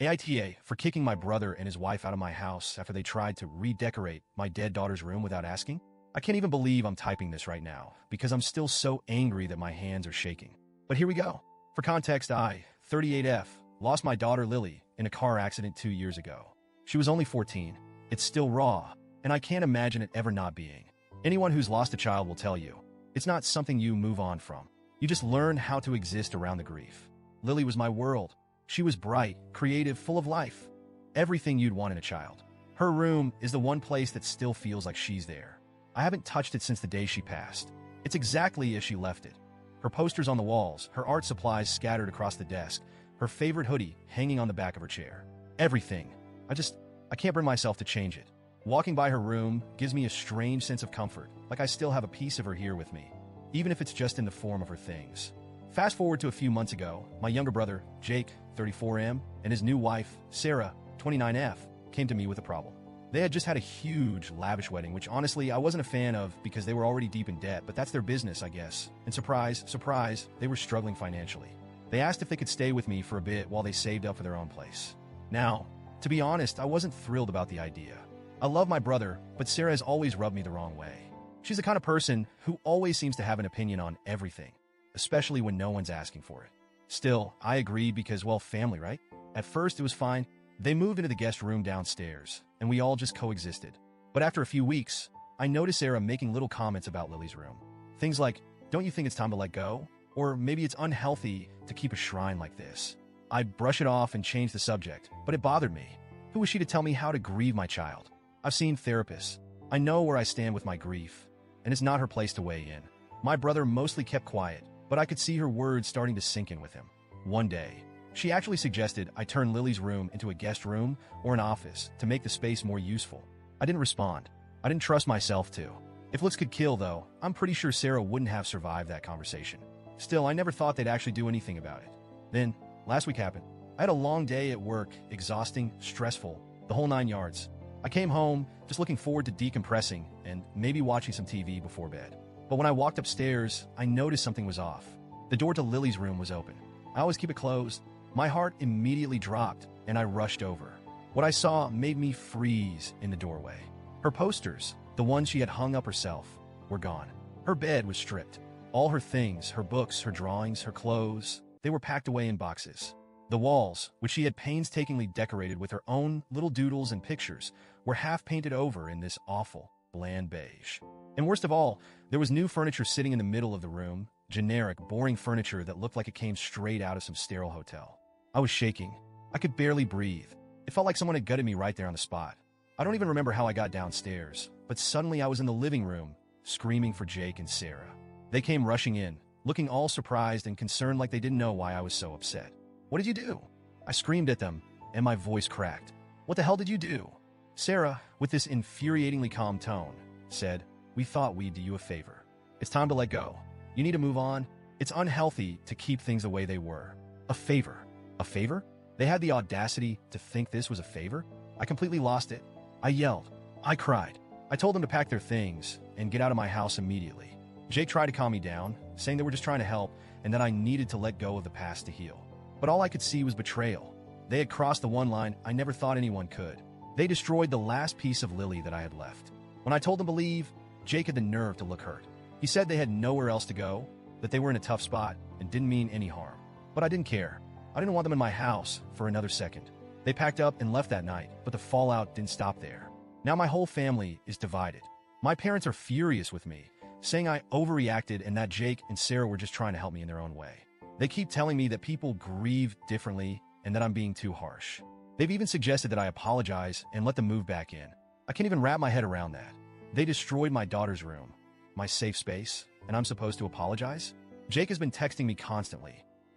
AITA for kicking my brother and his wife out of my house after they tried to redecorate my dead daughter's room without asking. I can't even believe I'm typing this right now because I'm still so angry that my hands are shaking. But here we go. For context, I, 38F, lost my daughter Lily in a car accident 2 years ago. She was only 14. It's still raw, and I can't imagine it ever not being. Anyone who's lost a child will tell you, it's not something you move on from. You just learn how to exist around the grief. Lily was my world. She was bright, creative, full of life. Everything you'd want in a child. Her room is the one place that still feels like she's there. I haven't touched it since the day she passed. It's exactly as she left it. Her posters on the walls, her art supplies scattered across the desk, her favorite hoodie hanging on the back of her chair. Everything. I can't bring myself to change it. Walking by her room gives me a strange sense of comfort, like I still have a piece of her here with me, even if it's just in the form of her things. Fast forward to a few months ago, my younger brother, Jake, 34M, and his new wife, Sarah, 29F, came to me with a problem. They had just had a huge, lavish wedding, which honestly I wasn't a fan of because they were already deep in debt, but that's their business, I guess. And surprise, surprise, they were struggling financially. They asked if they could stay with me for a bit while they saved up for their own place. Now, to be honest, I wasn't thrilled about the idea. I love my brother, but Sarah has always rubbed me the wrong way. She's the kind of person who always seems to have an opinion on everything, especially when no one's asking for it. Still, I agreed because, well, family, right? At first, it was fine. They moved into the guest room downstairs, and we all just coexisted. But after a few weeks, I noticed Sarah making little comments about Lily's room. Things like, don't you think it's time to let go? Or maybe it's unhealthy to keep a shrine like this. I'd brush it off and change the subject, but it bothered me. Who was she to tell me how to grieve my child? I've seen therapists. I know where I stand with my grief, and it's not her place to weigh in. My brother mostly kept quiet, but I could see her words starting to sink in with him. One day, she actually suggested I turn Lily's room into a guest room or an office to make the space more useful. I didn't respond. I didn't trust myself to. If looks could kill, though, I'm pretty sure Sarah wouldn't have survived that conversation. Still, I never thought they'd actually do anything about it. Then, last week happened. I had a long day at work, exhausting, stressful, the whole 9 yards. I came home just looking forward to decompressing and maybe watching some TV before bed. But when I walked upstairs, I noticed something was off. The door to Lily's room was open. I always keep it closed. My heart immediately dropped, and I rushed over. What I saw made me freeze in the doorway. Her posters, the ones she had hung up herself, were gone. Her bed was stripped. All her things, her books, her drawings, her clothes, they were packed away in boxes. The walls, which she had painstakingly decorated with her own little doodles and pictures, were half painted over in this awful, bland beige. And worst of all, there was new furniture sitting in the middle of the room, generic, boring furniture that looked like it came straight out of some sterile hotel. I was shaking. I could barely breathe. It felt like someone had gutted me right there on the spot. I don't even remember how I got downstairs, but suddenly I was in the living room, screaming for Jake and Sarah. They came rushing in, looking all surprised and concerned like they didn't know why I was so upset. What did you do? I screamed at them, and my voice cracked. What the hell did you do? Sarah, with this infuriatingly calm tone, said, we thought we'd do you a favor. It's time to let go. You need to move on. It's unhealthy to keep things the way they were. A favor. A favor? They had the audacity to think this was a favor? I completely lost it. I yelled. I cried. I told them to pack their things and get out of my house immediately. Jake tried to calm me down, saying they were just trying to help and that I needed to let go of the past to heal. But all I could see was betrayal. They had crossed the one line I never thought anyone could. They destroyed the last piece of Lily that I had left. When I told them to leave, Jake had the nerve to look hurt. He said they had nowhere else to go, that they were in a tough spot, and didn't mean any harm. But I didn't care. I didn't want them in my house for another second. They packed up and left that night, but the fallout didn't stop there. Now my whole family is divided. My parents are furious with me, saying I overreacted and that Jake and Sarah were just trying to help me in their own way. They keep telling me that people grieve differently and that I'm being too harsh. They've even suggested that I apologize and let them move back in. I can't even wrap my head around that. They destroyed my daughter's room, my safe space, and I'm supposed to apologize? Jake has been texting me constantly,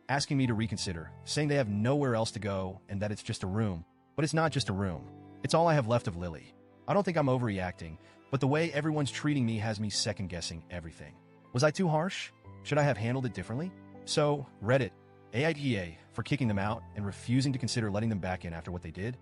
asking me to reconsider, saying they have nowhere else to go and that it's just a room. But it's not just a room. It's all I have left of Lily. I don't think I'm overreacting, but the way everyone's treating me has me second-guessing everything. Was I too harsh? Should I have handled it differently? So, Reddit, AITA for kicking them out and refusing to consider letting them back in after what they did,